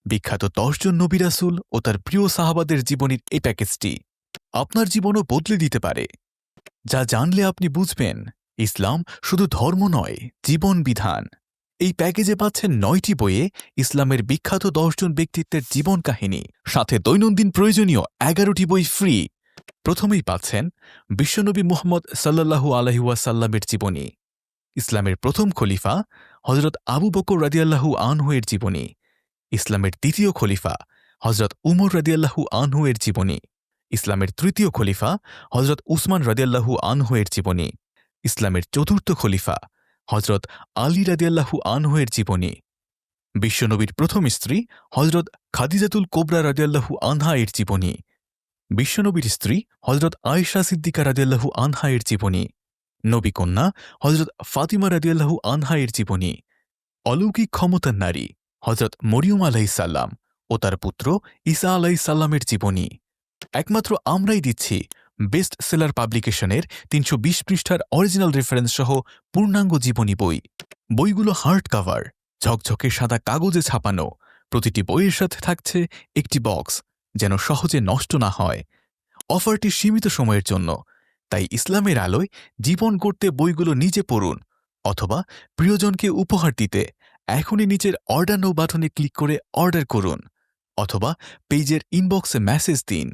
বিখ্যাত ১০ জন নবী রাসূল ও তার প্রিয় সাহাবাদের জীবনীর এই প্যাকেজটি আপনার জীবনও বদলে দিতে পারে। যা জানলে আপনি বুঝবেন, ইসলাম শুধু ধর্ম নয়, জীবন বিধান। এই প্যাকেজে পাচ্ছেন ৯টি বইয়ে ইসলামের বিখ্যাত ১০ জন ব্যক্তিত্বের জীবন কাহিনী, সাথে দৈনন্দিন প্রয়োজনীয় ১১টি বই ফ্রি। প্রথমেই পাচ্ছেন বিশ্বনবী মুহাম্মদ সাল্লাল্লাহু আলাইহি ওয়াসাল্লামের জীবনী, ইসলামের প্রথম খলিফা হযরত আবু বকর রাদিয়াল্লাহু আনহু এর জীবনী, ইসলামের দ্বিতীয় খলিফা হযরত উমর রাদিয়াল্লাহু আনহু এর জীবনী, ইসলামের তৃতীয় খলিফা হযরত উসমান রাদিয়াল্লাহু আনহু এর জীবনী, ইসলামের চতুর্থ খলিফা হযরত আলী রাদিয়াল্লাহু আনহু এর জীবনী, বিশ্বনবীর প্রথম স্ত্রী হযরত খাদিজাতুল কোবরা রাদিয়াল্লাহু আনহা এর জীবনী, বিশ্বনবীর স্ত্রী হযরত আয়েশা সিদ্দিকা রাদিয়াল্লাহু আনহা এর জীবনী, নবীকন্যা হযরত ফাতিমা রাদিয়াল্লাহু আনহা এর জীবনী, অলৌকিক ক্ষমতার নারী হযরত মরিয়ম আলাইহিসসালাম ও তার পুত্র ঈসা আলাইহিসসালামের জীবনী। একমাত্র আমরাই দিচ্ছি বেস্ট সেলার পাবলিকেশনের ৩২০ পৃষ্ঠার অরিজিনাল রেফারেন্স সহ পূর্ণাঙ্গ জীবনী বই। বইগুলো হার্ড কাভার, ঝকঝকে সাদা কাগজে ছাপানো। প্রতিটি বইয়ের সাথে থাকছে একটি বক্স, যেন সহজে নষ্ট না হয়। অফারটি সীমিত সময়ের জন্য, তাই ইসলামের আলোয় জীবন গড়তে বইগুলো নিজে পড়ুন, অথবা প্রিয়জনকে উপহার দিতে এখনই নিচের অর্ডার নাও বাটনে ক্লিক করে অর্ডার করুন, অথবা পেজের ইনবক্সে মেসেজ দিন।